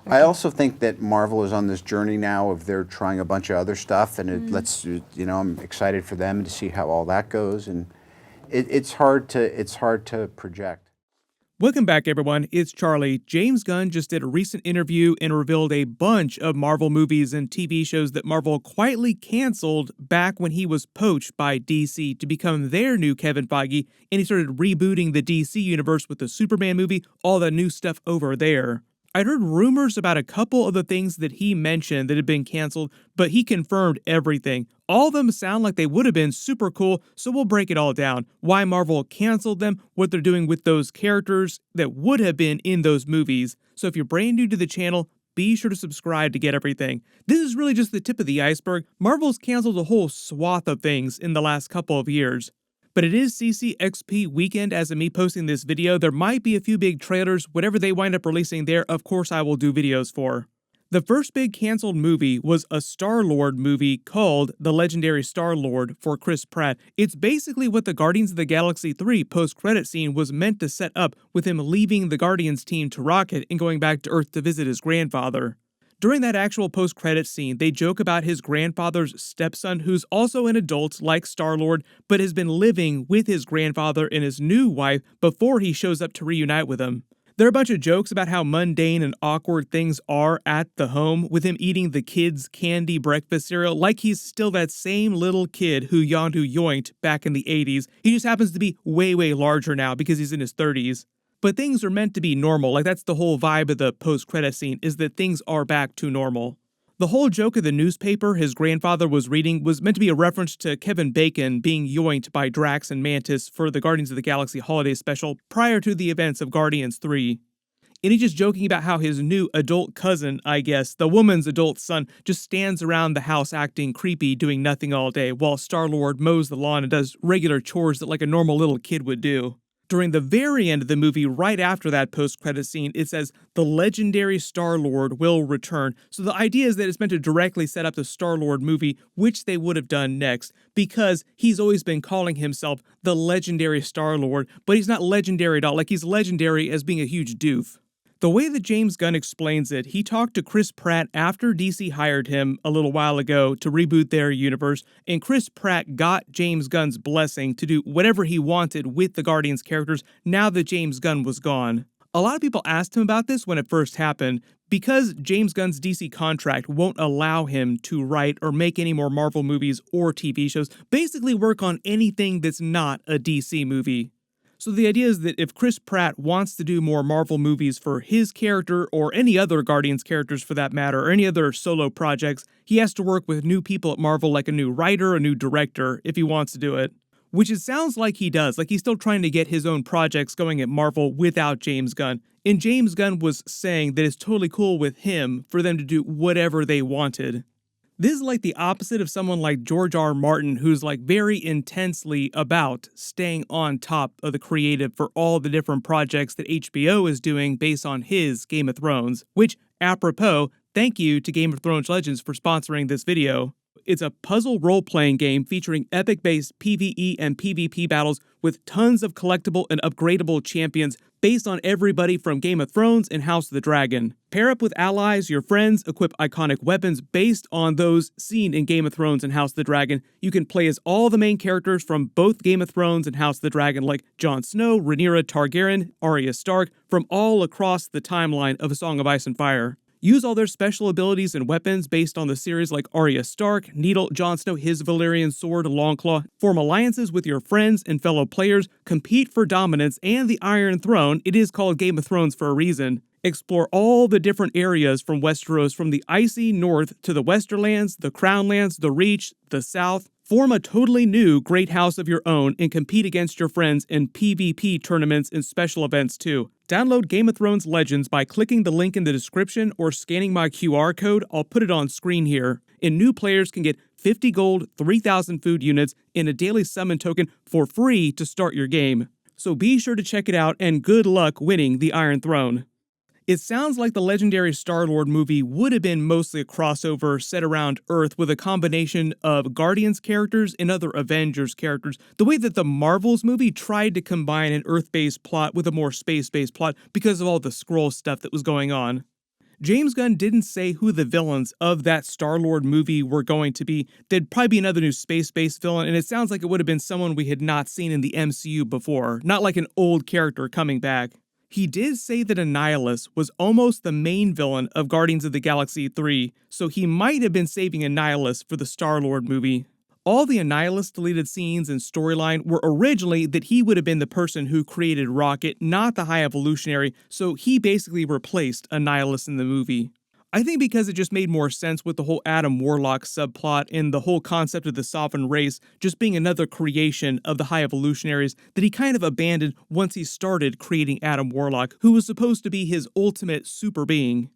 I also think that Marvel is on this journey now of they're trying a bunch of other stuff, and I'm excited for them to see how all that goes, and it's hard to project. Welcome back, everyone. It's Charlie. James Gunn just did a recent interview and revealed a bunch of Marvel movies and TV shows that Marvel quietly canceled back when he was poached by DC to become their new Kevin Feige, and he started rebooting the DC universe with the Superman movie, all the new stuff over there. I'd heard rumors about a couple of the things that he mentioned that had been canceled, but he confirmed everything. All of them sound like they would have been super cool, so we'll break it all down. Why Marvel canceled them, what they're doing with those characters that would have been in those movies. So if you're brand new to the channel, be sure to subscribe to get everything. This is really just the tip of the iceberg. Marvel's canceled a whole swath of things in the last couple of years. But it is CCXP weekend as of me posting this video. There might be a few big trailers. Whatever they wind up releasing there, of course I will do videos for. The first big canceled movie was a Star-Lord movie called The Legendary Star-Lord for Chris Pratt. It's basically what the Guardians of the Galaxy 3 post-credit scene was meant to set up, with him leaving the Guardians team to Rocket and going back to Earth to visit his grandfather. During that actual post-credits scene, they joke about his grandfather's stepson, who's also an adult like Star-Lord, but has been living with his grandfather and his new wife before he shows up to reunite with him. There are a bunch of jokes about how mundane and awkward things are at the home, with him eating the kids' candy breakfast cereal like he's still that same little kid who yawned who yoinked back in the 80s. He just happens to be way, way larger now because he's in his 30s. But things are meant to be normal, like that's the whole vibe of the post-credit scene, is that things are back to normal. The whole joke of the newspaper his grandfather was reading was meant to be a reference to Kevin Bacon being yoinked by Drax and Mantis for the Guardians of the Galaxy holiday special prior to the events of Guardians 3. And he's just joking about how his new adult cousin, I guess, the woman's adult son, just stands around the house acting creepy, doing nothing all day, while Star-Lord mows the lawn and does regular chores that like a normal little kid would do. During the very end of the movie, right after that post-credit scene, it says, "The legendary Star-Lord will return." So the idea is that it's meant to directly set up the Star-Lord movie, which they would have done next, because he's always been calling himself the legendary Star-Lord, but he's not legendary at all. Like, he's legendary as being a huge doof. The way that James Gunn explains it, he talked to Chris Pratt after DC hired him a little while ago to reboot their universe, and Chris Pratt got James Gunn's blessing to do whatever he wanted with the Guardians characters now that James Gunn was gone. A lot of people asked him about this when it first happened, because James Gunn's DC contract won't allow him to write or make any more Marvel movies or TV shows, basically work on anything that's not a DC movie. So the idea is that if Chris Pratt wants to do more Marvel movies for his character, or any other Guardians characters for that matter, or any other solo projects, he has to work with new people at Marvel, like a new writer, a new director, if he wants to do it. Which it sounds like he does, like he's still trying to get his own projects going at Marvel without James Gunn. And James Gunn was saying that it's totally cool with him for them to do whatever they wanted. This is like the opposite of someone like George R. Martin, who's like very intensely about staying on top of the creative for all the different projects that HBO is doing based on his Game of Thrones, which, apropos, thank you to Game of Thrones Legends for sponsoring this video. It's a puzzle role-playing game featuring epic-based PvE and PvP battles with tons of collectible and upgradable champions based on everybody from Game of Thrones and House of the Dragon. Pair up with allies, your friends, equip iconic weapons based on those seen in Game of Thrones and House of the Dragon. You can play as all the main characters from both Game of Thrones and House of the Dragon, like Jon Snow, Rhaenyra Targaryen, Arya Stark, from all across the timeline of A Song of Ice and Fire. Use all their special abilities and weapons based on the series, like Arya Stark, Needle, Jon Snow, his Valyrian sword, Longclaw. Form alliances with your friends and fellow players. Compete for dominance and the Iron Throne. It is called Game of Thrones for a reason. Explore all the different areas from Westeros, from the icy north to the Westerlands, the Crownlands, the Reach, the South. Form a totally new great house of your own and compete against your friends in PvP tournaments and special events too. Download Game of Thrones Legends by clicking the link in the description or scanning my QR code. I'll put it on screen here. And new players can get 50 gold, 3,000 food units, and a daily summon token for free to start your game. So be sure to check it out, and good luck winning the Iron Throne. It sounds like the legendary Star-Lord movie would have been mostly a crossover set around Earth with a combination of Guardians characters and other Avengers characters, the way that the Marvels movie tried to combine an Earth-based plot with a more space-based plot because of all the Skrull stuff that was going on. James Gunn didn't say who the villains of that Star-Lord movie were going to be. There'd probably be another new space-based villain, and it sounds like it would have been someone we had not seen in the MCU before, not like an old character coming back. He did say that Annihilus was almost the main villain of Guardians of the Galaxy 3, so he might have been saving Annihilus for the Star-Lord movie. All the Annihilus deleted scenes and storyline were originally that he would have been the person who created Rocket, not the High Evolutionary, so he basically replaced Annihilus in the movie. I think because it just made more sense with the whole Adam Warlock subplot and the whole concept of the Sovereign Race just being another creation of the High Evolutionaries that he kind of abandoned once he started creating Adam Warlock, who was supposed to be his ultimate super being.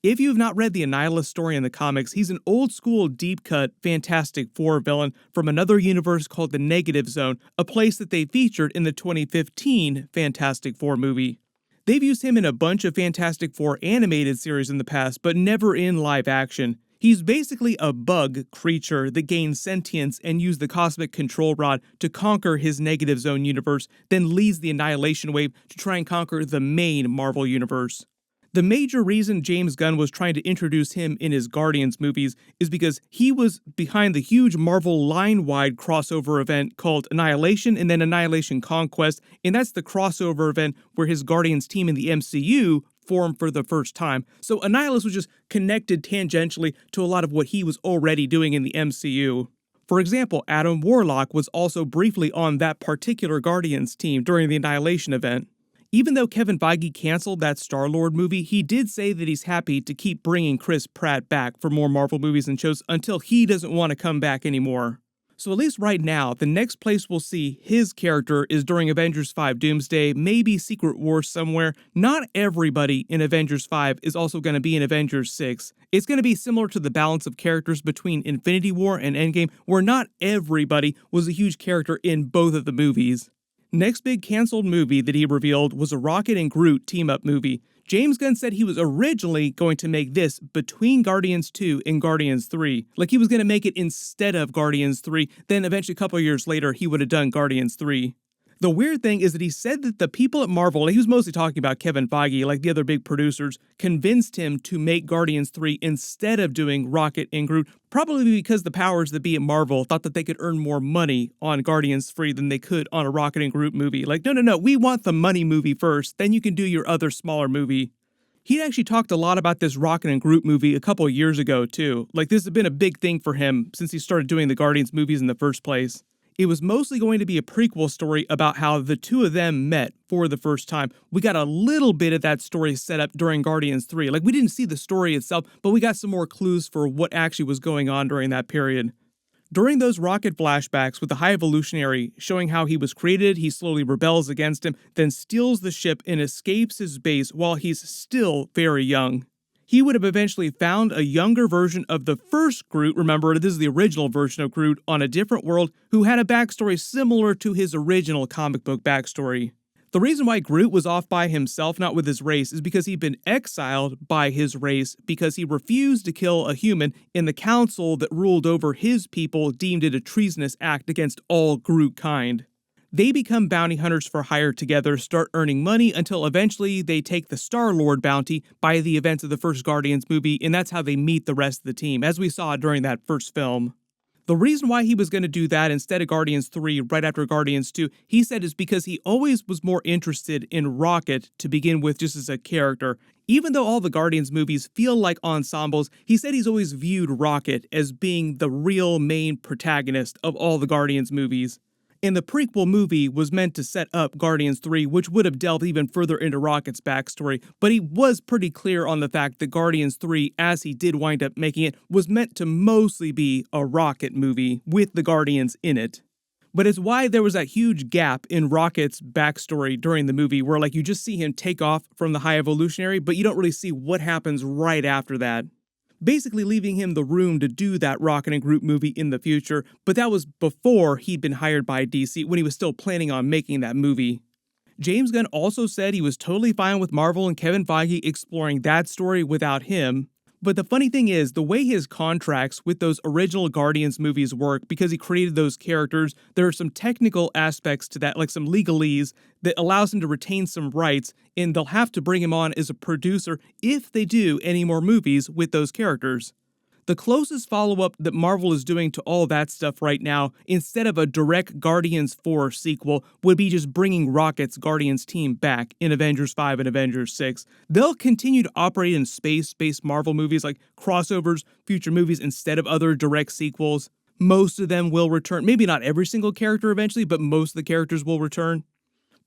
If you have not read the Annihilus story in the comics, he's an old-school, deep-cut Fantastic Four villain from another universe called the Negative Zone, a place that they featured in the 2015 Fantastic Four movie. They've used him in a bunch of Fantastic Four animated series in the past, but never in live action. He's basically a bug creature that gains sentience and uses the cosmic control rod to conquer his Negative Zone universe, then leads the Annihilation Wave to try and conquer the main Marvel universe. The major reason James Gunn was trying to introduce him in his Guardians movies is because he was behind the huge Marvel line-wide crossover event called Annihilation and then Annihilation Conquest, and that's the crossover event where his Guardians team in the MCU formed for the first time. So Annihilus was just connected tangentially to a lot of what he was already doing in the MCU. For example, Adam Warlock was also briefly on that particular Guardians team during the Annihilation event. Even though Kevin Feige canceled that Star-Lord movie, he did say that he's happy to keep bringing Chris Pratt back for more Marvel movies and shows until he doesn't want to come back anymore. So at least right now, the next place we'll see his character is during Avengers 5 Doomsday, maybe Secret Wars somewhere. Not everybody in Avengers 5 is also going to be in Avengers 6. It's going to be similar to the balance of characters between Infinity War and Endgame, where not everybody was a huge character in both of the movies. Next big canceled movie that he revealed was a Rocket and Groot team-up movie. James Gunn said he was originally going to make this between Guardians 2 and Guardians 3. Like he was going to make it instead of Guardians 3, then eventually a couple of years later he would have done Guardians 3. The weird thing is that he said that the people at Marvel, he was mostly talking about Kevin Feige, like the other big producers, convinced him to make Guardians 3 instead of doing Rocket and Groot, probably because the powers that be at Marvel thought that they could earn more money on Guardians 3 than they could on a Rocket and Groot movie. Like, no, we want the money movie first, then you can do your other smaller movie. He'd actually talked a lot about this Rocket and Groot movie a couple of years ago, too. Like, this has been a big thing for him since he started doing the Guardians movies in the first place. It was mostly going to be a prequel story about how the two of them met for the first time. We got a little bit of that story set up during Guardians 3. Like, we didn't see the story itself, but we got some more clues for what actually was going on during that period. During those Rocket flashbacks with the High Evolutionary showing how he was created, he slowly rebels against him, then steals the ship and escapes his base while he's still very young. He would have eventually found a younger version of the first Groot, remember this is the original version of Groot, on a different world, who had a backstory similar to his original comic book backstory. The reason why Groot was off by himself, not with his race, is because he'd been exiled by his race because he refused to kill a human, and the council that ruled over his people deemed it a treasonous act against all Groot kind. They become bounty hunters for hire together, start earning money until eventually they take the Star-Lord bounty by the events of the first Guardians movie, and that's how they meet the rest of the team, as we saw during that first film. The reason why he was going to do that instead of Guardians 3 right after Guardians 2, he said is because he always was more interested in Rocket to begin with just as a character. Even though all the Guardians movies feel like ensembles, he said he's always viewed Rocket as being the real main protagonist of all the Guardians movies. And the prequel movie was meant to set up Guardians 3, which would have delved even further into Rocket's backstory, but he was pretty clear on the fact that Guardians 3, as he did wind up making it, was meant to mostly be a Rocket movie with the Guardians in it. But it's why there was that huge gap in Rocket's backstory during the movie where like you just see him take off from the High Evolutionary, but you don't really see what happens right after that. Basically leaving him the room to do that Rocket and Groot movie in the future, but that was before he'd been hired by DC when he was still planning on making that movie. James Gunn also said he was totally fine with Marvel and Kevin Feige exploring that story without him, But the funny thing is, the way his contracts with those original Guardians movies work, because he created those characters, there are some technical aspects to that, like some legalese, that allows him to retain some rights, and they'll have to bring him on as a producer if they do any more movies with those characters. The closest follow-up that Marvel is doing to all that stuff right now, instead of a direct Guardians 4 sequel, would be just bringing Rocket's Guardians team back in Avengers 5 and Avengers 6. They'll continue to operate in space-based Marvel movies like crossovers, future movies, instead of other direct sequels. Most of them will return. Maybe not every single character eventually, but most of the characters will return.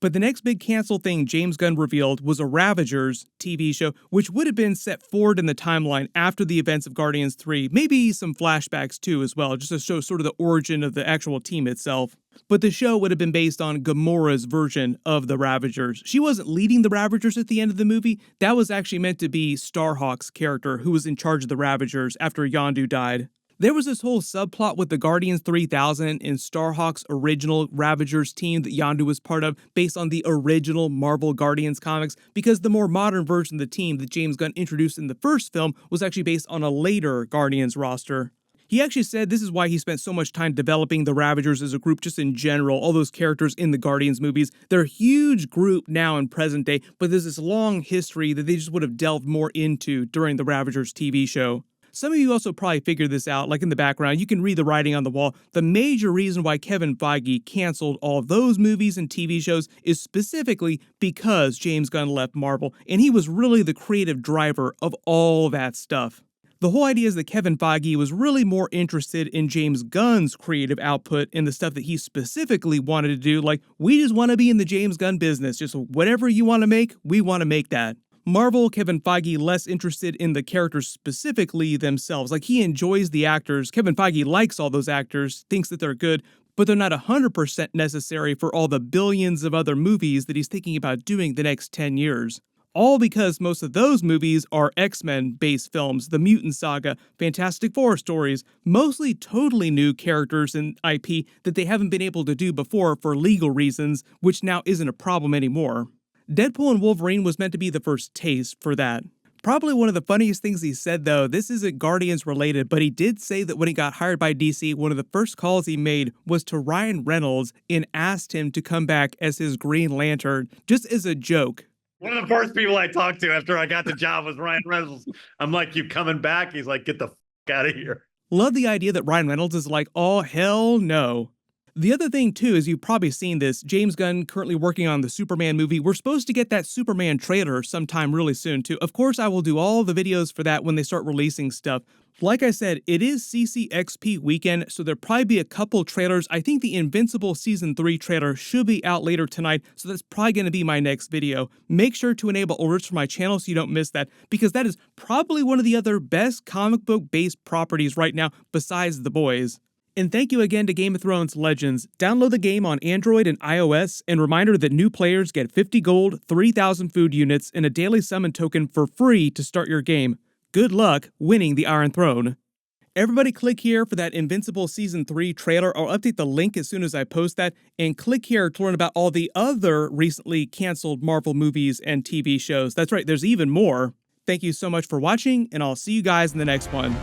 But the next big cancel thing James Gunn revealed was a Ravagers TV show, which would have been set forward in the timeline after the events of Guardians 3, maybe some flashbacks too as well, just to show sort of the origin of the actual team itself. But the show would have been based on Gamora's version of the Ravagers. She wasn't leading the Ravagers at the end of the movie. That was actually meant to be Starhawk's character, who was in charge of the Ravagers after Yondu died. There was this whole subplot with the Guardians 3000 and Starhawk's original Ravagers team that Yondu was part of, based on the original Marvel Guardians comics, because the more modern version of the team that James Gunn introduced in the first film was actually based on a later Guardians roster. He actually said this is why he spent so much time developing the Ravagers as a group just in general, all those characters in the Guardians movies. They're a huge group now in present day, but there's this long history that they just would have delved more into during the Ravagers TV show. Some of you also probably figured this out, like in the background, you can read the writing on the wall. The major reason why Kevin Feige canceled all of those movies and TV shows is specifically because James Gunn left Marvel, and he was really the creative driver of all that stuff. The whole idea is that Kevin Feige was really more interested in James Gunn's creative output and the stuff that he specifically wanted to do, like, we just want to be in the James Gunn business, just whatever you want to make, we want to make that. Marvel, Kevin Feige less interested in the characters specifically themselves. Like, he enjoys the actors. Kevin Feige likes all those actors, thinks that they're good, but they're not 100% necessary for all the billions of other movies that he's thinking about doing the next 10 years. All because most of those movies are X-Men-based films, the Mutant Saga, Fantastic Four stories, mostly totally new characters and IP that they haven't been able to do before for legal reasons, which now isn't a problem anymore. Deadpool and Wolverine was meant to be the first taste for that. Probably one of the funniest things he said, though, this isn't Guardians related, but he did say that when he got hired by DC, one of the first calls he made was to Ryan Reynolds and asked him to come back as his Green Lantern, just as a joke. One of the first people I talked to after I got the job was Ryan Reynolds. I'm like, you coming back? He's like, get the out of here. Love the idea that Ryan Reynolds is like, oh, hell no. The other thing, too, is you've probably seen this, James Gunn currently working on the Superman movie. We're supposed to get that Superman trailer sometime really soon, too. Of course, I will do all the videos for that when they start releasing stuff. Like I said, it is CCXP weekend, so there'll probably be a couple trailers. I think the Invincible Season 3 trailer should be out later tonight, so that's probably going to be my next video. Make sure to enable alerts for my channel so you don't miss that, because that is probably one of the other best comic book-based properties right now, besides The Boys. And thank you again to Game of Thrones Legends. Download the game on Android and iOS, and reminder that new players get 50 gold, 3,000 food units, and a daily summon token for free to start your game. Good luck winning the Iron Throne. Everybody click here for that Invincible Season 3 trailer. I'll update the link as soon as I post that, and click here to learn about all the other recently canceled Marvel movies and TV shows. That's right, there's even more. Thank you so much for watching, and I'll see you guys in the next one.